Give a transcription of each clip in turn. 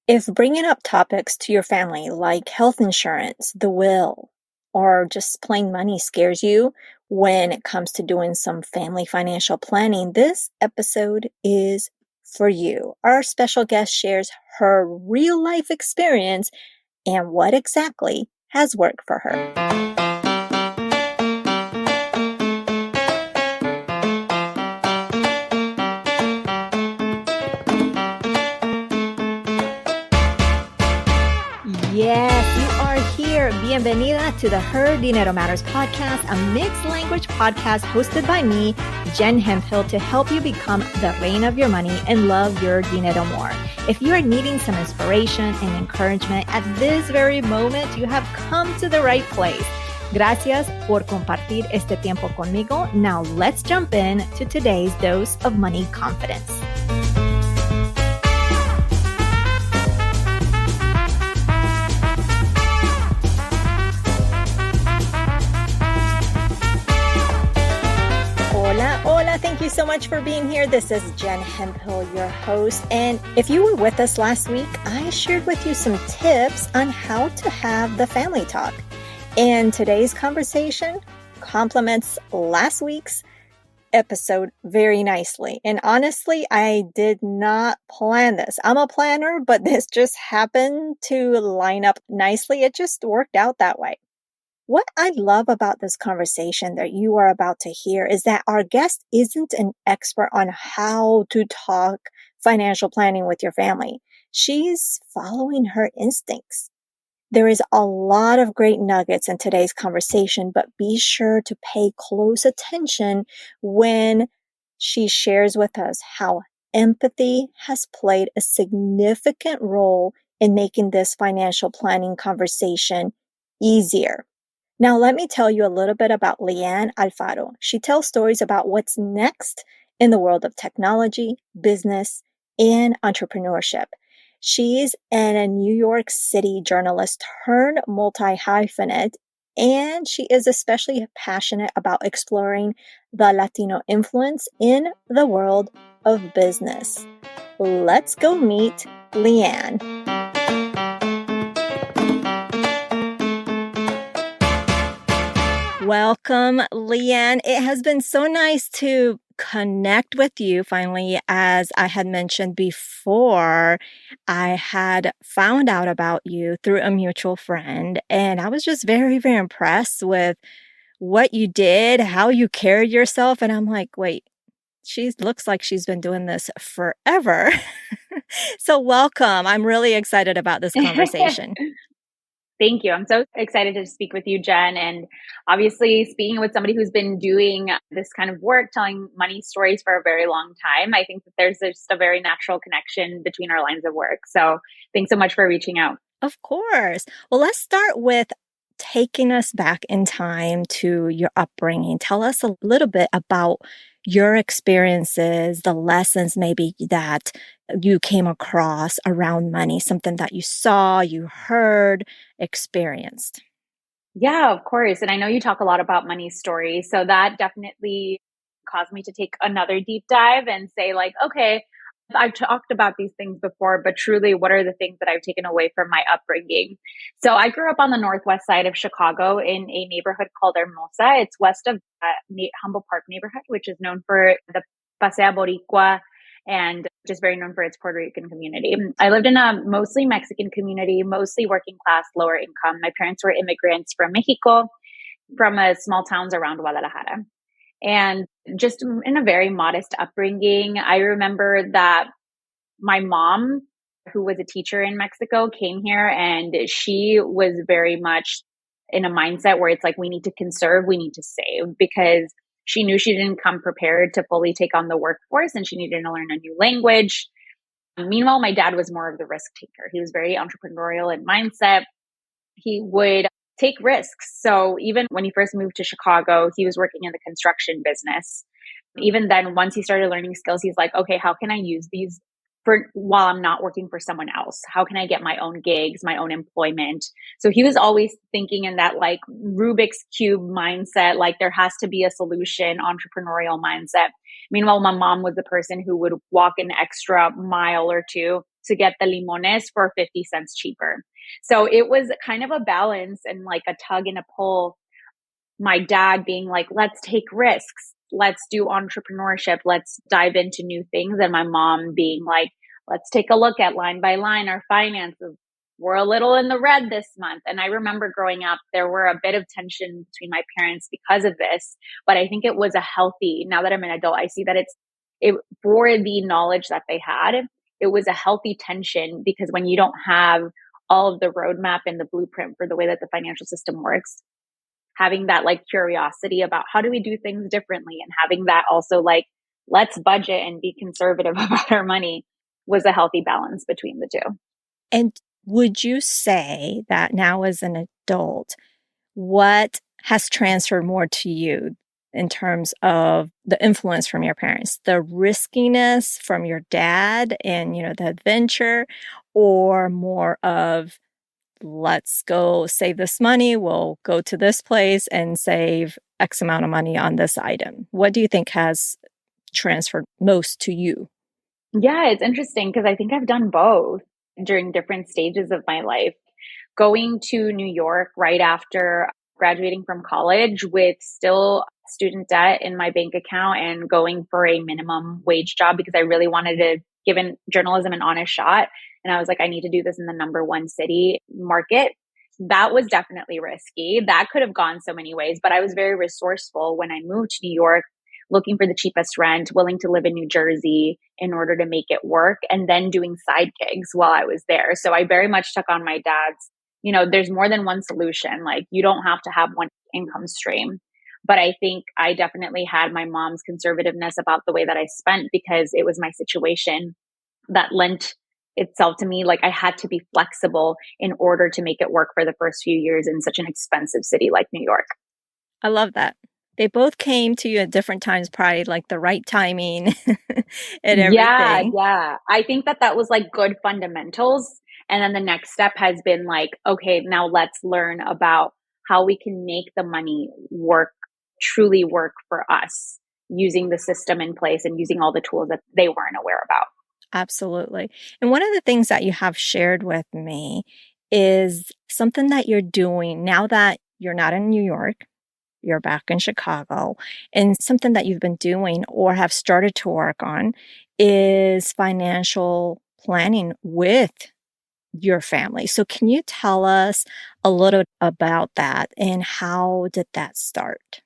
If bringing up topics to your family like health insurance, the will, or just plain money scares you when it comes to doing some family financial planning, this episode is for you. Our special guest shares her real life experience and what exactly has worked for her. Yes, you are here. Bienvenida to the Her Dinero Matters podcast, a mixed language podcast hosted by me, Jen Hemphill, to help you become the reign of your money and love your dinero more. If you are needing some inspiration and encouragement at this very moment, you have come to the right place. Gracias por compartir este tiempo conmigo. Now let's jump in to today's dose of money confidence. Hola, thank you so much for being here. This is Jen Hemphill, your host. And if you were with us last week, I shared with you some tips on how to have the family talk. And today's conversation complements last week's episode very nicely. And honestly, I did not plan this. I'm a planner, but this just happened to line up nicely. It just worked out that way. What I love about this conversation that you are about to hear is that our guest isn't an expert on how to talk financial planning with your family. She's following her instincts. There is a lot of great nuggets in today's conversation, but be sure to pay close attention when she shares with us how empathy has played a significant role in making this financial planning conversation easier. Now, let me tell you a little bit about Lyanne Alfaro. She tells stories about what's next in the world of technology, business, and entrepreneurship. She's a New York City journalist turned multi-hyphenate, and she is especially passionate about exploring the Latino influence in the world of business. Let's go meet Lyanne. Welcome, Lyanne. It has been so nice to connect with you finally. As I had mentioned before, I had found out about you through a mutual friend, and I was just very, very impressed with what you did, how you carried yourself. And I'm like, wait, she looks like she's been doing this forever. So welcome. I'm really excited about this conversation. Thank you. I'm so excited to speak with you, Jen. And obviously, speaking with somebody who's been doing this kind of work, telling money stories for a very long time, I think that there's just a very natural connection between our lines of work. So thanks so much for reaching out. Of course. Well, let's start with taking us back in time to your upbringing. Tell us a little bit about your experiences, the lessons maybe that you came across around money, something that you saw, you heard, experienced. Yeah, of course. And I know you talk a lot about money stories. So that definitely caused me to take another deep dive and say, like, okay, I've talked about these things before, but truly, what are the things that I've taken away from my upbringing? So I grew up on the northwest side of Chicago in a neighborhood called Hermosa. It's west of Humboldt Park neighborhood, which is known for the Pasea Boricua and just very known for its Puerto Rican community. I lived in a mostly Mexican community, mostly working class, lower income. My parents were immigrants from Mexico, from small towns around Guadalajara. And just in a very modest upbringing, I remember that my mom, who was a teacher in Mexico, came here and she was very much in a mindset where it's like, we need to conserve, we need to save, because she knew she didn't come prepared to fully take on the workforce and she needed to learn a new language. Meanwhile, my dad was more of the risk taker. He was very entrepreneurial in mindset. He would take risks. So even when he first moved to Chicago, he was working in the construction business. Even then, once he started learning skills, he's like, okay, how can I use these for while I'm not working for someone else? How can I get my own gigs, my own employment? So he was always thinking in that like Rubik's Cube mindset, like there has to be a solution, entrepreneurial mindset. Meanwhile, my mom was the person who would walk an extra mile or two to get the limones for 50 cents cheaper. So it was kind of a balance and like a tug and a pull. My dad being like, let's take risks, let's do entrepreneurship, let's dive into new things. And my mom being like, let's take a look at line by line our finances. We're a little in the red this month. And I remember growing up, there were a bit of tension between my parents because of this. But I think it was a healthy, now that I'm an adult, I see that it for the knowledge that they had, it was a healthy tension because when you don't have all of the roadmap and the blueprint for the way that the financial system works, having that like curiosity about how do we do things differently and having that also like, let's budget and be conservative about our money was a healthy balance between the two. And would you say that now as an adult, what has transferred more to you in terms of the influence from your parents, the riskiness from your dad and, the adventure, or more of let's go save this money, we'll go to this place and save X amount of money on this item? What do you think has transferred most to you? Yeah, it's interesting because I think I've done both during different stages of my life. Going to New York right after graduating from college with still student debt in my bank account and going for a minimum wage job because I really wanted to give in journalism an honest shot. And I was like, I need to do this in the number one city market. That was definitely risky. That could have gone so many ways, but I was very resourceful when I moved to New York, looking for the cheapest rent, willing to live in New Jersey in order to make it work, and then doing side gigs while I was there. So I very much took on my dad's, there's more than one solution. Like you don't have to have one income stream. But I think I definitely had my mom's conservativeness about the way that I spent because it was my situation that lent itself to me. Like I had to be flexible in order to make it work for the first few years in such an expensive city like New York. I love that. They both came to you at different times, probably like the right timing and Yeah, everything. yeah. I think that that was like good fundamentals. And then the next step has been like, okay, now let's learn about how we can make the money work, truly work for us using the system in place and using all the tools that they weren't aware about. Absolutely. And one of the things that you have shared with me is something that you're doing now that you're not in New York, you're back in Chicago, and something that you've been doing or have started to work on is financial planning with your family. So can you tell us a little about that and how did that start?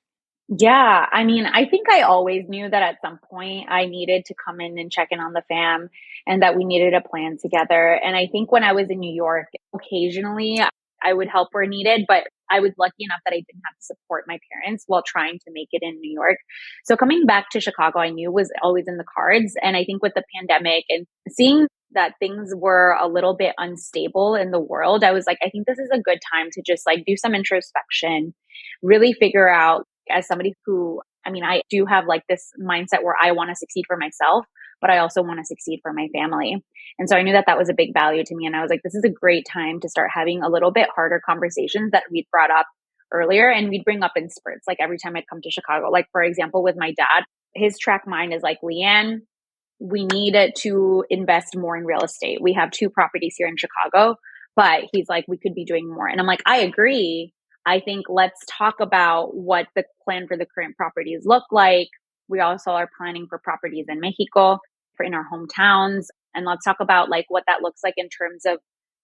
Yeah, I mean, I think I always knew that at some point I needed to come in and check in on the fam and that we needed a plan together. And I think when I was in New York, occasionally I would help where needed, but I was lucky enough that I didn't have to support my parents while trying to make it in New York. So coming back to Chicago, I knew was always in the cards. And I think with the pandemic and seeing that things were a little bit unstable in the world, I was like, I think this is a good time to just like do some introspection, really figure out as somebody who, I mean, I do have like this mindset where I want to succeed for myself, but I also want to succeed for my family. And so I knew that that was a big value to me. And I was like, this is a great time to start having a little bit harder conversations that we'd brought up earlier and we'd bring up in spurts. Like every time I'd come to Chicago, like for example, with my dad, his track mind is like, Lyanne, we need to invest more in real estate. We have two properties here in Chicago, but he's like, we could be doing more. And I'm like, I agree. I think let's talk about what the plan for the current properties look like. We also are planning for properties in Mexico, for in our hometowns. And let's talk about like what that looks like in terms of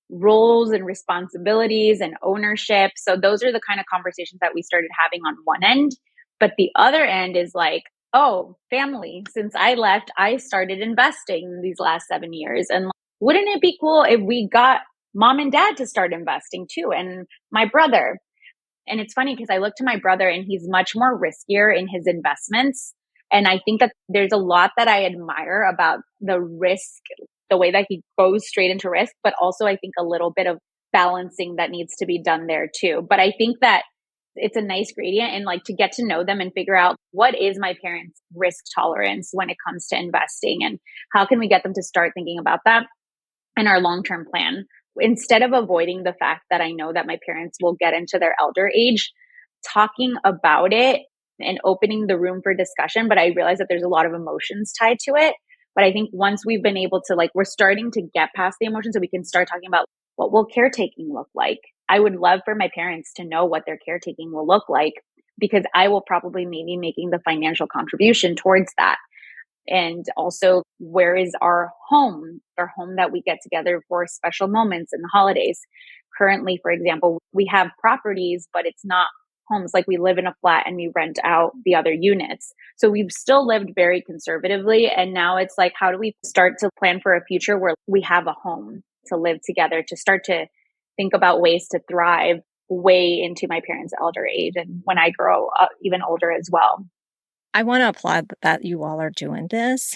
roles and responsibilities and ownership. So those are the kind of conversations that we started having on one end. But the other end is like, oh, family, since I left, I started investing these last 7 years. And wouldn't it be cool if we got mom and dad to start investing too? And my brother. And it's funny because I look to my brother and he's much more riskier in his investments. And I think that there's a lot that I admire about the risk, the way that he goes straight into risk, but also I think a little bit of balancing that needs to be done there too. But I think that it's a nice gradient and like to get to know them and figure out what is my parents' risk tolerance when it comes to investing and how can we get them to start thinking about that in our long-term plan instead of avoiding the fact that I know that my parents will get into their elder age, talking about it and opening the room for discussion. But I realize that there's a lot of emotions tied to it. But I think once we've been able to, like, we're starting to get past the emotions so we can start talking about what will caretaking look like. I would love for my parents to know what their caretaking will look like because I will probably maybe making the financial contribution towards that. And also, where is our home that we get together for special moments and the holidays? Currently, for example, we have properties, but it's not homes. Like, we live in a flat and we rent out the other units. So we've still lived very conservatively. And now it's like, how do we start to plan for a future where we have a home to live together, to start to think about ways to thrive way into my parents' elder age and when I grow up even older as well. I want to applaud that you all are doing this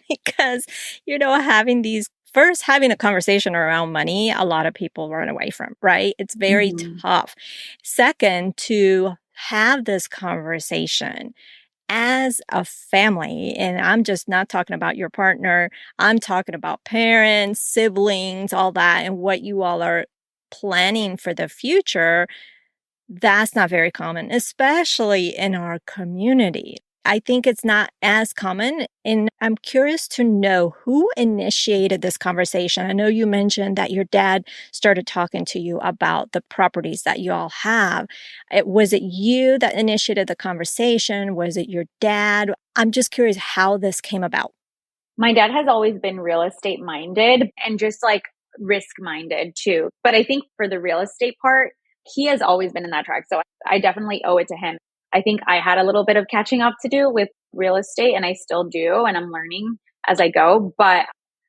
because, having a conversation around money, a lot of people run away from, right? It's very Mhm. tough. Second, to have this conversation as a family, and I'm just not talking about your partner, I'm talking about parents, siblings, all that, and what you all are planning for the future. That's not very common, especially in our community. I think it's not as common. And I'm curious to know who initiated this conversation. I know you mentioned that your dad started talking to you about the properties that you all have. Was it you that initiated the conversation? Was it your dad? I'm just curious how this came about. My dad has always been real estate minded and just like risk minded too. But I think for the real estate part, he has always been in that track. So I definitely owe it to him. I think I had a little bit of catching up to do with real estate and I still do. And I'm learning as I go. But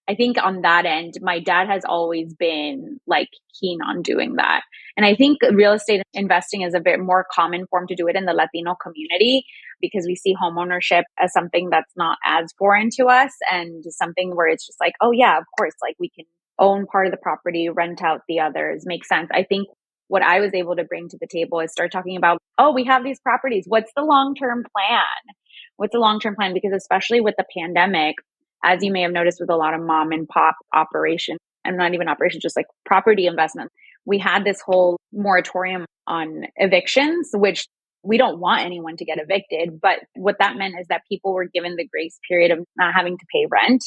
I think on that end, my dad has always been like keen on doing that. And I think real estate investing is a bit more common form to do it in the Latino community because we see homeownership as something that's not as foreign to us and something where it's just like, oh yeah, of course, like we can own part of the property, rent out the others, makes sense. I think what I was able to bring to the table is start talking about, oh, we have these properties. What's the long-term plan? What's the long-term plan? Because especially with the pandemic, as you may have noticed with a lot of mom and pop operation, and not even operations, just like property investment, we had this whole moratorium on evictions, which we don't want anyone to get evicted. But what that meant is that people were given the grace period of not having to pay rent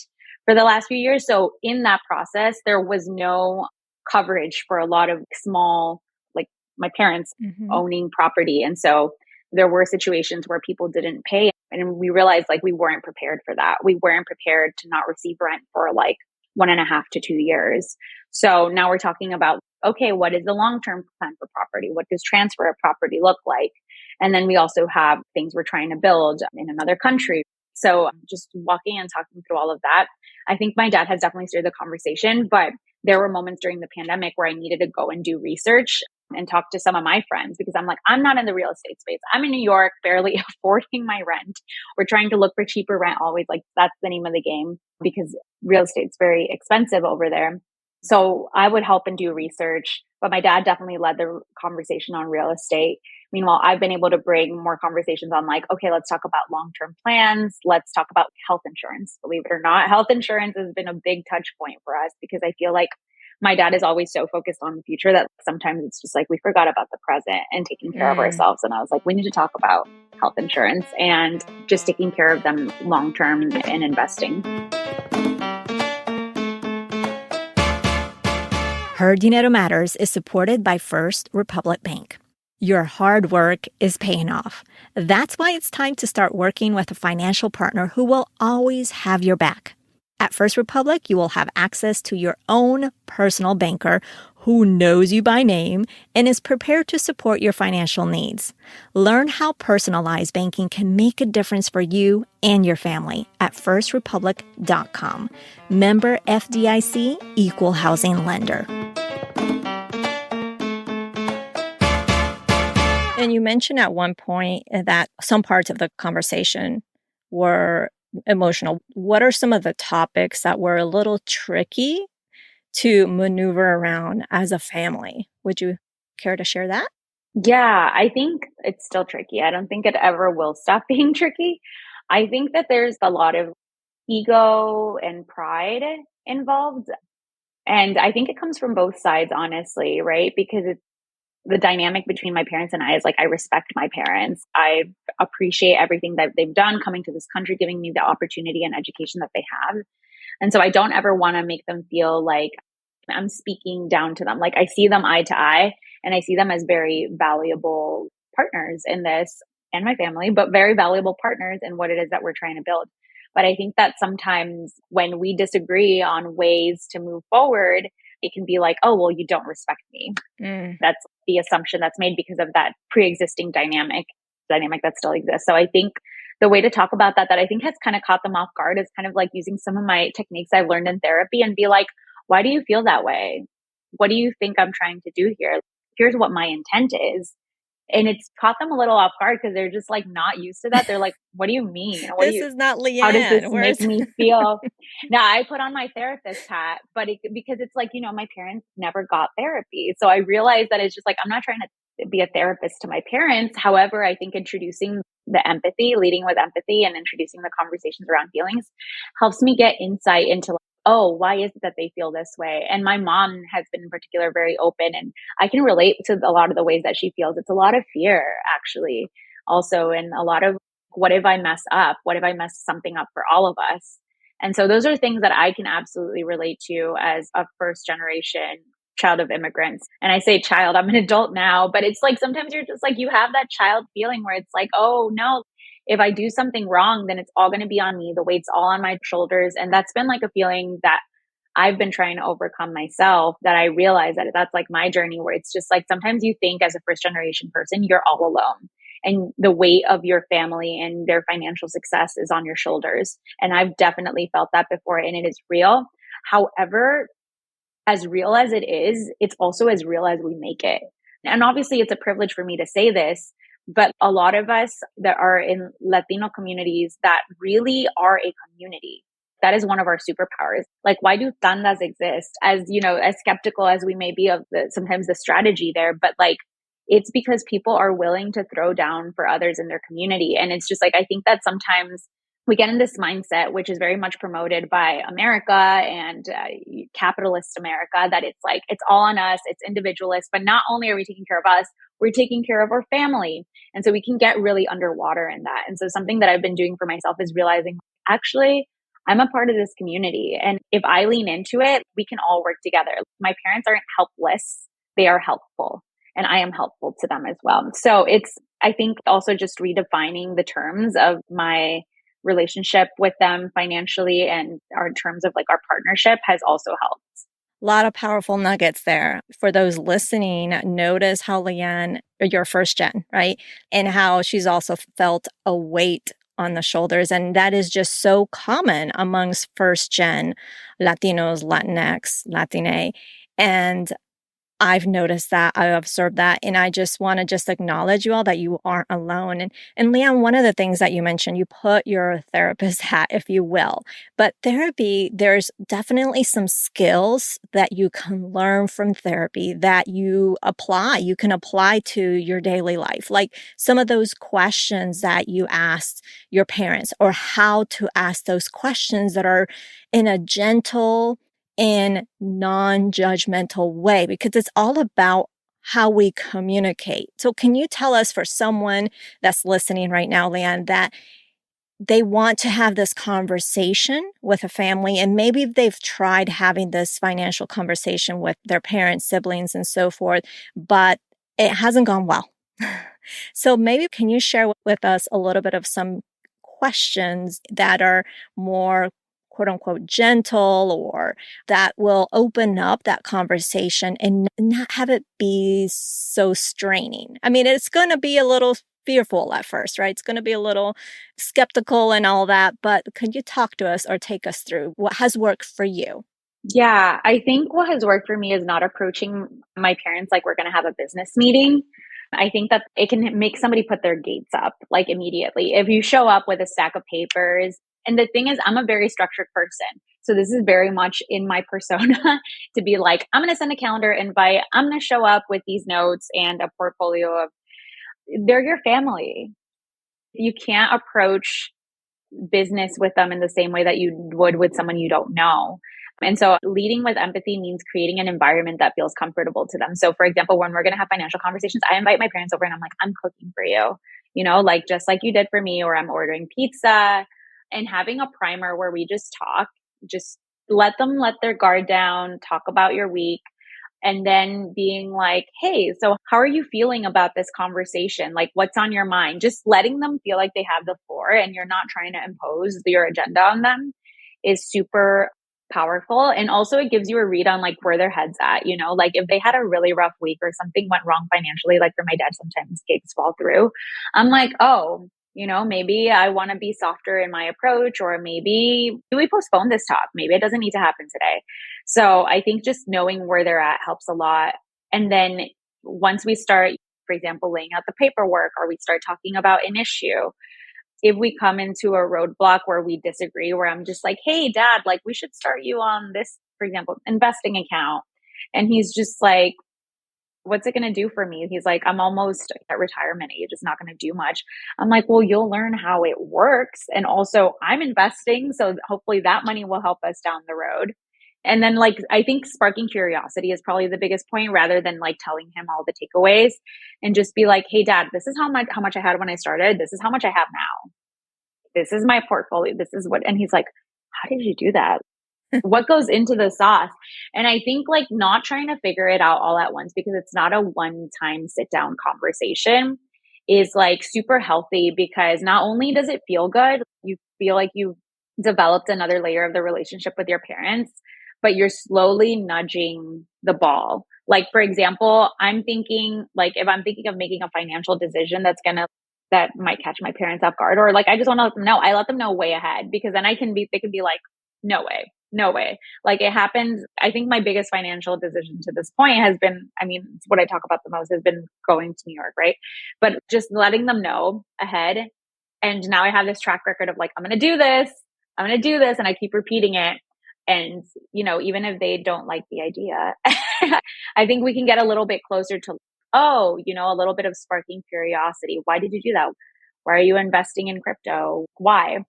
for the last few years. So in that process, there was no coverage for a lot of small, like my parents Mhm. owning property. And so there were situations where people didn't pay. And we realized like we weren't prepared for that. We weren't prepared to not receive rent for like 1.5 to 2 years. So now we're talking about, okay, what is the long term plan for property? What does transfer of property look like? And then we also have things we're trying to build in another country. So just walking and talking through all of that, I think my dad has definitely steered the conversation, but there were moments during the pandemic where I needed to go and do research and talk to some of my friends because I'm like, I'm not in the real estate space. I'm in New York, barely affording my rent. We're trying to look for cheaper rent always. Like that's the name of the game because real estate's very expensive over there. So I would help and do research, but my dad definitely led the conversation on real estate. Meanwhile, I've been able to bring more conversations on like, okay, let's talk about long-term plans. Let's talk about health insurance. Believe it or not, health insurance has been a big touch point for us because I feel like my dad is always so focused on the future that sometimes it's just like we forgot about the present and taking care of Mm. ourselves. And I was like, we need to talk about health insurance and just taking care of them long term and investing. Her Dinero Matters is supported by First Republic Bank. Your hard work is paying off. That's why it's time to start working with a financial partner who will always have your back. At First Republic, you will have access to your own personal banker who knows you by name and is prepared to support your financial needs. Learn how personalized banking can make a difference for you and your family at firstrepublic.com. Member FDIC, Equal Housing Lender. And you mentioned at one point that some parts of the conversation were emotional. What are some of the topics that were a little tricky to maneuver around as a family? Would you care to share that? Yeah, I think it's still tricky. I don't think it ever will stop being tricky. I think that there's a lot of ego and pride involved. And I think it comes from both sides, honestly, right? Because the dynamic between my parents and I is like, I respect my parents. I appreciate everything that they've done coming to this country, giving me the opportunity and education that they have. And so I don't ever want to make them feel like I'm speaking down to them. Like I see them eye to eye and I see them as very valuable partners in this and my family, but very valuable partners in what it is that we're trying to build. But I think that sometimes when we disagree on ways to move forward, it can be like, oh, well, you don't respect me. That's the assumption that's made because of that pre-existing dynamic that still exists. So I think the way to talk about that I think has kind of caught them off guard is kind of like using some of my techniques I've learned in therapy and be like, why do you feel that way? What do you think I'm trying to do here? Here's what my intent is. And it's caught them a little off guard because they're just like not used to that. They're like, what do you mean? This is not How does this Lyanne. make me feel? Now I put on my therapist hat, but because it's like, my parents never got therapy. So I realized that it's just like, I'm not trying to be a therapist to my parents. However, I think introducing the empathy, leading with empathy and introducing the conversations around feelings helps me get insight into like, oh, why is it that they feel this way? And my mom has been in particular very open and I can relate to a lot of the ways that she feels. It's a lot of fear actually also, and a lot of what if I mess up? What if I mess something up for all of us? And so those are things that I can absolutely relate to as a first generation child of immigrants. And I say child, I'm an adult now, but it's like sometimes you're just like, you have that child feeling where it's like, oh no, if I do something wrong, then it's all going to be on me. The weight's all on my shoulders. And that's been like a feeling that I've been trying to overcome myself, that I realize that that's like my journey where it's just like sometimes you think as a first generation person, you're all alone and the weight of your family and their financial success is on your shoulders. And I've definitely felt that before and it is real. However, as real as it is, it's also as real as we make it. And obviously it's a privilege for me to say this, but a lot of us that are in Latino communities that really are a community, that is one of our superpowers. Like, why do tandas exist? As as skeptical as we may be of sometimes the strategy there, but like, it's because people are willing to throw down for others in their community. And it's just like, I think that sometimes we get in this mindset, which is very much promoted by America and capitalist America, that it's like, it's all on us, it's individualist, but not only are we taking care of us, we're taking care of our family. And so we can get really underwater in that. And so something that I've been doing for myself is realizing, actually, I'm a part of this community. And if I lean into it, we can all work together. My parents aren't helpless, they are helpful. And I am helpful to them as well. So it's, I think, also just redefining the terms of my relationship with them financially and our terms of like our partnership has also helped. A lot of powerful nuggets there. For those listening, notice how Lyanne, you're first gen, right? And how she's also felt a weight on the shoulders. And that is just so common amongst first gen Latinos, Latinx, Latine. And I've noticed that, I've observed that, and I just want to just acknowledge you all that you aren't alone. And Lyanne, one of the things that you mentioned, you put your therapist hat, if you will. But therapy, there's definitely some skills that you can learn from therapy that you can apply to your daily life. Like some of those questions that you asked your parents, or how to ask those questions that are in a gentle in non-judgmental way, because it's all about how we communicate. So can you tell us, for someone that's listening right now, Lyanne, that they want to have this conversation with a family, and maybe they've tried having this financial conversation with their parents, siblings, and so forth, but it hasn't gone well. So maybe can you share with us a little bit of some questions that are more quote unquote gentle, or that will open up that conversation and not have it be so straining? I mean, it's going to be a little fearful at first, right? It's going to be a little skeptical and all that, but can you talk to us or take us through what has worked for you? Yeah, I think what has worked for me is not approaching my parents like we're going to have a business meeting. I think that it can make somebody put their gates up like immediately. If you show up with a stack of papers, and the thing is, I'm a very structured person. So this is very much in my persona to be like, I'm going to send a calendar invite. I'm going to show up with these notes and a portfolio of, they're your family. You can't approach business with them in the same way that you would with someone you don't know. And so leading with empathy means creating an environment that feels comfortable to them. So for example, when we're going to have financial conversations, I invite my parents over and I'm like, I'm cooking for you, like just like you did for me, or I'm ordering pizza, and having a primer where we just talk, just let them let their guard down, talk about your week, and then being like, hey, so how are you feeling about this conversation? Like, what's on your mind? Just letting them feel like they have the floor and you're not trying to impose your agenda on them is super powerful. And also it gives you a read on like where their head's at, like if they had a really rough week or something went wrong financially, like for my dad, sometimes gigs fall through. I'm like, oh, maybe I want to be softer in my approach, or maybe we postpone this talk. Maybe it doesn't need to happen today. So I think just knowing where they're at helps a lot. And then once we start, for example, laying out the paperwork, or we start talking about an issue, if we come into a roadblock where we disagree, where I'm just like, hey, dad, like we should start you on this, for example, investing account. And he's just like, what's it going to do for me? He's like, I'm almost at retirement age. It's not going to do much. I'm like, well, you'll learn how it works. And also I'm investing. So hopefully that money will help us down the road. And then like, I think sparking curiosity is probably the biggest point, rather than like telling him all the takeaways, and just be like, hey dad, this is how much I had when I started. This is how much I have now. This is my portfolio. This is what, and he's like, how did you do that? What goes into the sauce? And I think like not trying to figure it out all at once, because it's not a one-time sit down conversation, is like super healthy, because not only does it feel good, you feel like you've developed another layer of the relationship with your parents, but you're slowly nudging the ball. Like, for example, I'm thinking like, if I'm thinking of making a financial decision that might catch my parents off guard, or like, I just want to let them know, I let them know way ahead, because then they can be like, no way. No way. Like it happens. I think my biggest financial decision to this point has been, it's what I talk about the most, has been going to New York, right? But just letting them know ahead. And now I have this track record of like, I'm going to do this. I'm going to do this. And I keep repeating it. And, even if they don't like the idea, I think we can get a little bit closer to, a little bit of sparking curiosity. Why did you do that? Why are you investing in crypto? Why?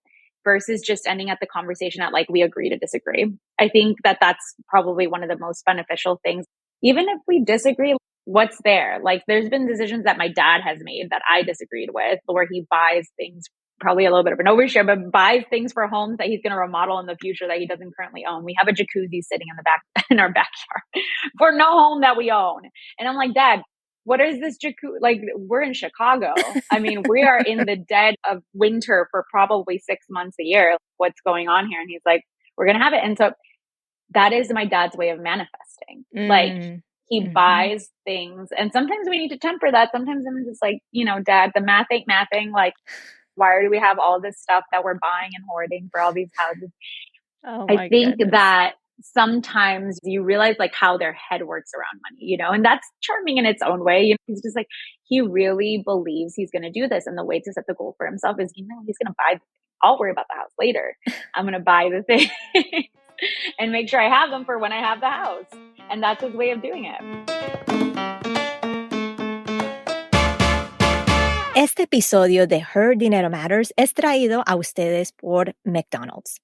Versus just ending at the conversation at like, we agree to disagree. I think that that's probably one of the most beneficial things. Even if we disagree, what's there? Like there's been decisions that my dad has made that I disagreed with, where he buys things, probably a little bit of an overshare, but buys things for homes that he's going to remodel in the future that he doesn't currently own. We have a jacuzzi sitting in our backyard for no home that we own. And I'm like, Dad, what is this jacuzzi? Like, we're in Chicago. We are in the dead of winter for probably 6 months a year. What's going on here? And he's like, we're going to have it. And so that is my dad's way of manifesting. Like he buys things, and sometimes we need to temper that. Sometimes I'm just like, Dad, the math ain't mathing. Like, why do we have all this stuff that we're buying and hoarding for all these houses? Oh I think that sometimes you realize like how their head works around money, and that's charming in its own way. He's just like, he really believes he's going to do this. And the way to set the goal for himself is, he's going to buy the thing. I'll worry about the house later. I'm going to buy the thing and make sure I have them for when I have the house. And that's his way of doing it. Este episodio de Her Dinero Matters es traído a ustedes por McDonald's.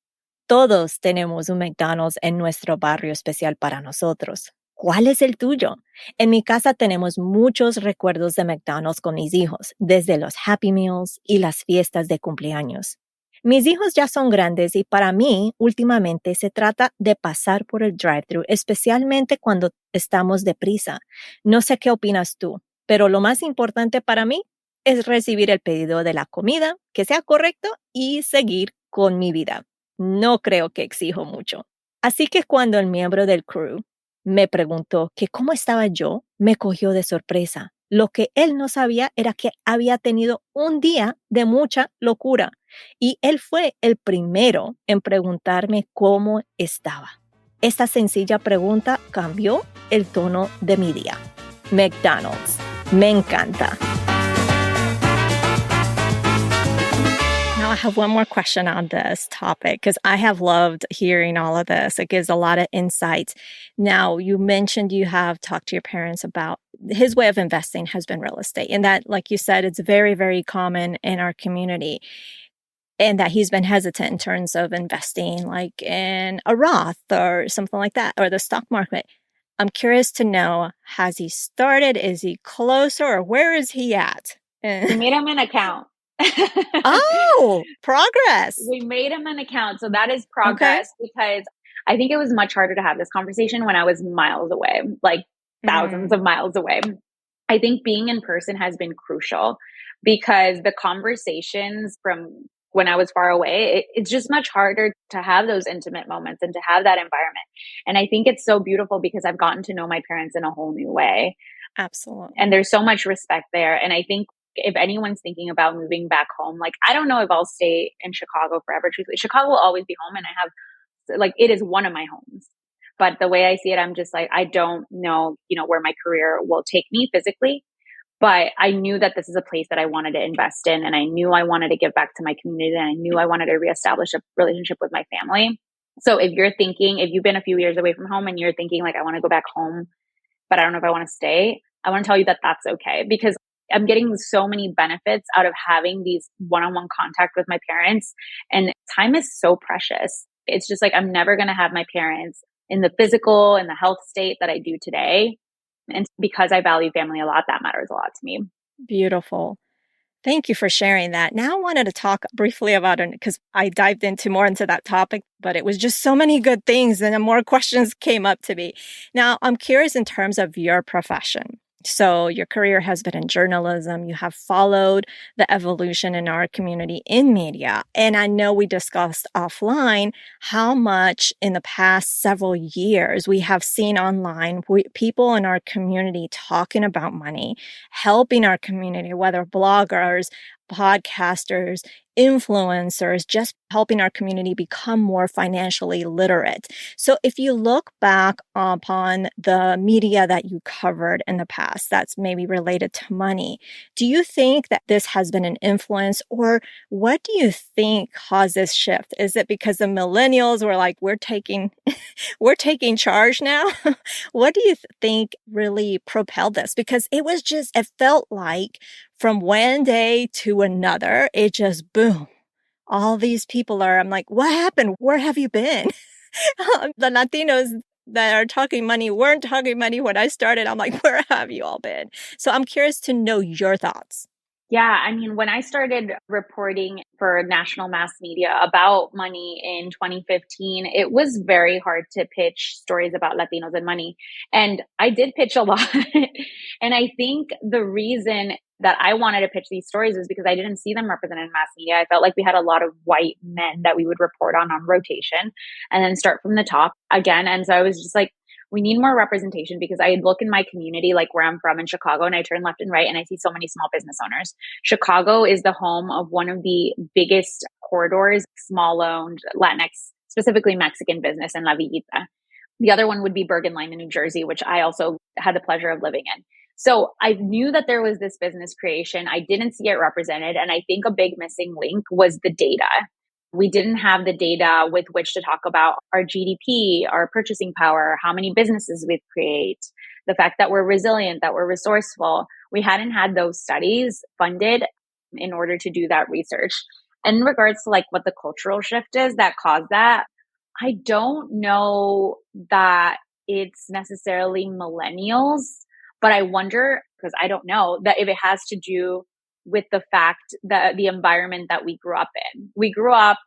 Todos tenemos un McDonald's en nuestro barrio especial para nosotros. ¿Cuál es el tuyo? En mi casa tenemos muchos recuerdos de McDonald's con mis hijos, desde los Happy Meals y las fiestas de cumpleaños. Mis hijos ya son grandes y para mí, últimamente, se trata de pasar por el drive-thru, especialmente cuando estamos deprisa. No sé qué opinas tú, pero lo más importante para mí es recibir el pedido de la comida, que sea correcto y seguir con mi vida. No creo que exijo mucho. Así que cuando el miembro del crew me preguntó que cómo estaba yo, me cogió de sorpresa. Lo que él no sabía era que había tenido un día de mucha locura y él fue el primero en preguntarme cómo estaba. Esta sencilla pregunta cambió el tono de mi día. McDonald's. Me encanta. Now I have one more question on this topic because I have loved hearing all of this. It gives a lot of insight. Now, you mentioned you have talked to your parents about his way of investing has been real estate. And that, like you said, it's very, very common in our community. and that he's been hesitant in terms of investing like in a Roth or something like that, or the stock market. I'm curious to know, has he started? Is he closer, or where is he at? We made him an account. Oh, progress. We made him an account. So that is Okay. progress because I think it was much harder to have this conversation when I was miles away, like thousands Mm, of miles away. I think being in person has been crucial because the conversations from when I was far away, it's just much harder to have those intimate moments and to have that environment. And I think it's so beautiful because I've gotten to know my parents in a whole new way. And absolutely. there's so much respect there. And I think if anyone's thinking about moving back home, like I don't know if I'll stay in Chicago forever. Truthfully, Chicago will always be home, and I have like it is one of my homes. But the way I see it, I'm just like I don't know, where my career will take me physically. But I knew that this is a place that I wanted to invest in, and I knew I wanted to give back to my community, and I knew I wanted to reestablish a relationship with my family. So if you've been a few years away from home and you're thinking like I want to go back home but I don't know if I want to stay, I want to tell you that that's okay because I'm getting so many benefits out of having these one-on-one contact with my parents. And time is so precious. It's just like I'm never going to have my parents in the physical and the health state that I do today. And because I value family a lot, that matters a lot to me. Beautiful. Thank you for sharing that. Now I wanted to talk briefly about it because I dived into more into that topic, but it was just so many good things and then more questions came up to me. Now I'm curious in terms of your profession. So your career has been in journalism. You have followed the evolution in our community in media. And I know we discussed offline how much in the past several years we have seen online people in our community talking about money, helping our community, whether bloggers, podcasters, influencers, just helping our community become more financially literate. So, if you look back upon the media that you covered in the past that's maybe related to money, do you think that this has been an influence, or what do you think caused this shift? Is it because the millennials were like, we're taking charge now? What do you think really propelled this? Because it felt like from one day to another, it just boom. All these people I'm like, what happened? Where have you been? The Latinos that are talking money weren't talking money when I started. I'm like, where have you all been? So I'm curious to know your thoughts. Yeah, I mean, when I started reporting for national mass media about money in 2015, it was very hard to pitch stories about Latinos and money. And I did pitch a lot. And I think the reason that I wanted to pitch these stories is because I didn't see them represented in mass media. I felt like we had a lot of white men that we would report on rotation and then start from the top again. And so I was just like, we need more representation because I look in my community, like where I'm from in Chicago, and I turn left and right and I see so many small business owners. Chicago is the home of one of the biggest corridors, small owned Latinx, specifically Mexican business in La Villita. The other one would be Bergen Line in New Jersey, which I also had the pleasure of living in. So I knew that there was this business creation. I didn't see it represented. And I think a big missing link was the data. We didn't have the data with which to talk about our GDP, our purchasing power, how many businesses we create, the fact that we're resilient, that we're resourceful. We hadn't had those studies funded in order to do that research. And in regards to like what the cultural shift is that caused that, I don't know that it's necessarily millennials, but I wonder, because I don't know, that if it has to do with the fact that the environment that we grew up in. We grew up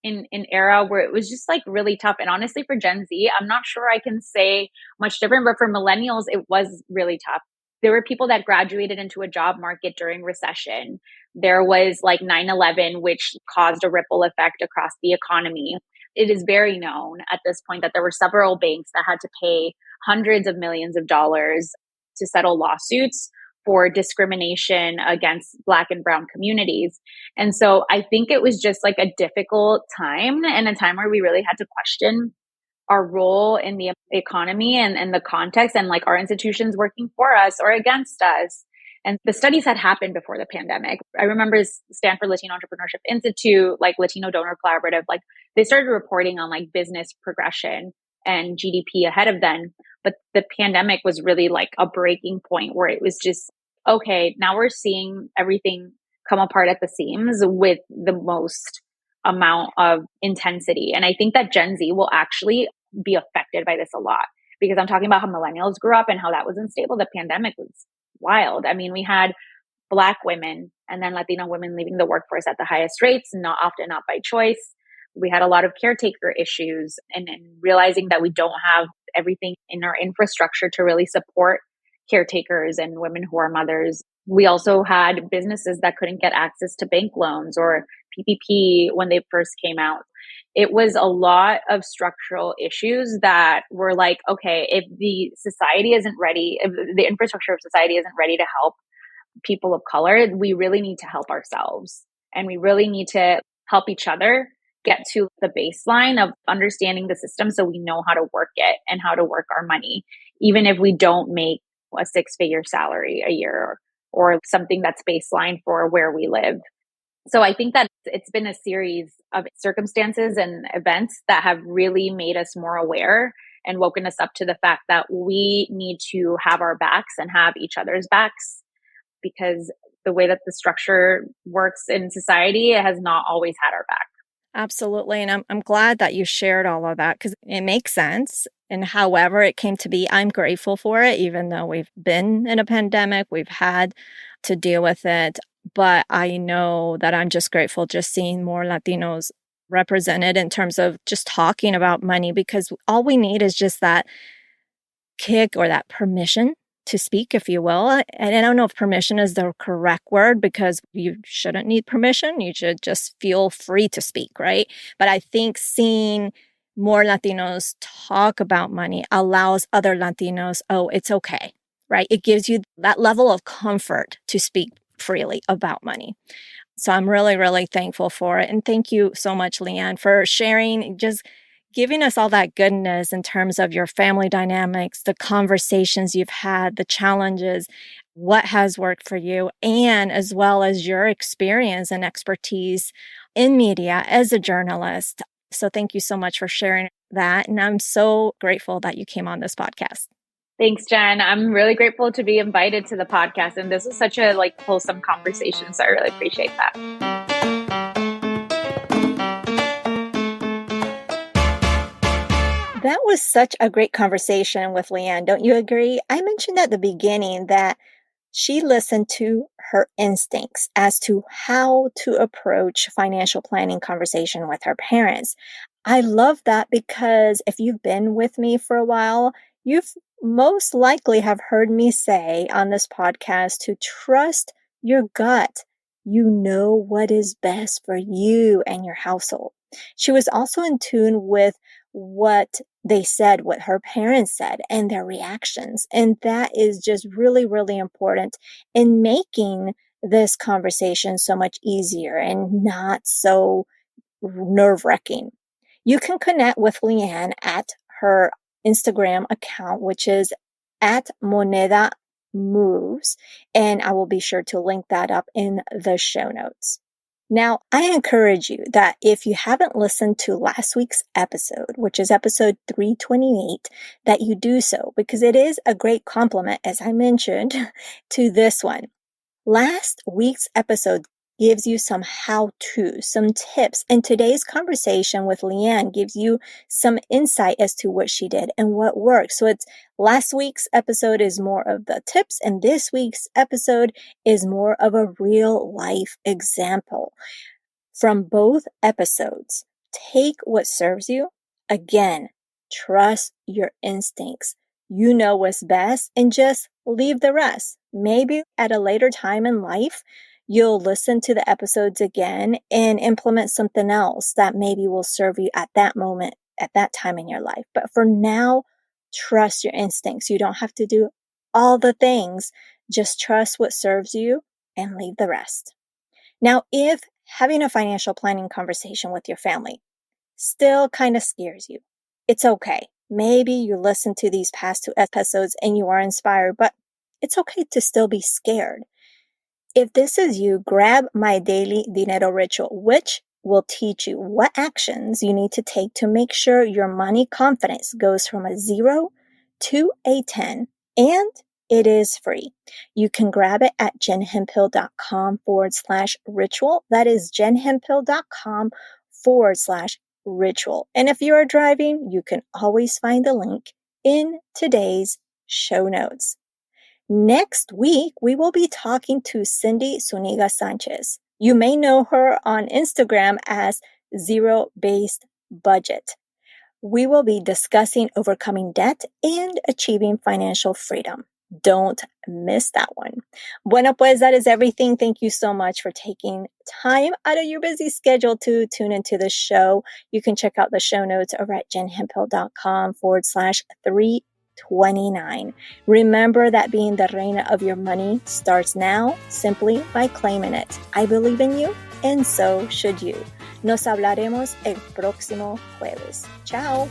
in an era where it was just like really tough. And honestly, for Gen Z, I'm not sure I can say much different, but for millennials, it was really tough. There were people that graduated into a job market during recession. There was like 9/11, which caused a ripple effect across the economy. It is very known at this point that there were several banks that had to pay hundreds of millions of dollars to settle lawsuits for discrimination against Black and Brown communities. And so I think it was just like a difficult time and a time where we really had to question our role in the economy and the context and like our institutions working for us or against us. And the studies had happened before the pandemic. I remember Stanford Latino Entrepreneurship Institute, like Latino Donor Collaborative, like they started reporting on like business progression and GDP ahead of then. But the pandemic was really like a breaking point where it was just, okay, now we're seeing everything come apart at the seams with the most amount of intensity. And I think that Gen Z will actually be affected by this a lot, because I'm talking about how millennials grew up and how that was unstable. The pandemic was wild. I mean, we had Black women and then Latino women leaving the workforce at the highest rates, not by choice. We had a lot of caretaker issues, and realizing that we don't have everything in our infrastructure to really support caretakers and women who are mothers. We also had businesses that couldn't get access to bank loans or PPP when they first came out. It was a lot of structural issues that were like, okay, if the society isn't ready, if the infrastructure of society isn't ready to help people of color, we really need to help ourselves, and we really need to help each other get to the baseline of understanding the system so we know how to work it and how to work our money, even if we don't make a six-figure salary a year or something that's baseline for where we live. So I think that it's been a series of circumstances and events that have really made us more aware and woken us up to the fact that we need to have our backs and have each other's backs, because the way that the structure works in society, it has not always had our back. Absolutely. And I'm glad that you shared all of that because it makes sense. And however it came to be, I'm grateful for it, even though we've been in a pandemic, we've had to deal with it. But I know that I'm just grateful just seeing more Latinos represented in terms of just talking about money, because all we need is just that kick or that permission to speak, if you will. And I don't know if permission is the correct word, because you shouldn't need permission. You should just feel free to speak, right? But I think seeing more Latinos talk about money allows other Latinos, oh, it's okay, right? It gives you that level of comfort to speak freely about money. So I'm really, really thankful for it. And thank you so much, Lyanne, for sharing, just giving us all that goodness in terms of your family dynamics, the conversations you've had, the challenges, what has worked for you, and as well as your experience and expertise in media as a journalist. So thank you so much for sharing that. And I'm so grateful that you came on this podcast. Thanks, Jen. I'm really grateful to be invited to the podcast. And this is such a wholesome conversation. So I really appreciate that. That was such a great conversation with Lyanne. Don't you agree? I mentioned at the beginning that she listened to her instincts as to how to approach financial planning conversation with her parents. I love that because if you've been with me for a while, you've most likely have heard me say on this podcast to trust your gut. You know what is best for you and your household. She was also in tune with what they said, what her parents said, and their reactions. And that is just really, really important in making this conversation so much easier and not so nerve-wracking. You can connect with Lyanne at her Instagram account, which is at Moneda Moves, and I will be sure to link that up in the show notes. Now, I encourage you that if you haven't listened to last week's episode, which is episode 328, that you do so, because it is a great complement, as I mentioned, to this one. Last week's episode gives you some how-to, some tips, and today's conversation with Lyanne gives you some insight as to what she did and what worked. So it's last week's episode is more of the tips, and this week's episode is more of a real life example. From both episodes, take what serves you. Again, trust your instincts. You know what's best and just leave the rest. Maybe at a later time in life, you'll listen to the episodes again and implement something else that maybe will serve you at that moment, at that time in your life. But for now, trust your instincts. You don't have to do all the things. Just trust what serves you and leave the rest. Now, if having a financial planning conversation with your family still kind of scares you, it's okay. Maybe you listened to these past two episodes and you are inspired, but it's okay to still be scared. If this is you, grab my daily dinero ritual, which will teach you what actions you need to take to make sure your money confidence goes from a 0 to a 10, and it is free. You can grab it at jenhemphill.com/ritual. That is jenhemphill.com ritual. And if you are driving, you can always find the link in today's show notes. Next week, we will be talking to Cindy Zuniga Sanchez. You may know her on Instagram as Zero Based Budget. We will be discussing overcoming debt and achieving financial freedom. Don't miss that one. Bueno, pues that is everything. Thank you so much for taking time out of your busy schedule to tune into the show. You can check out the show notes over at jenhemphill.com/329. Remember that being the reina of your money starts now simply by claiming it. I believe in you, and so should you. Nos hablaremos el próximo jueves. Chao.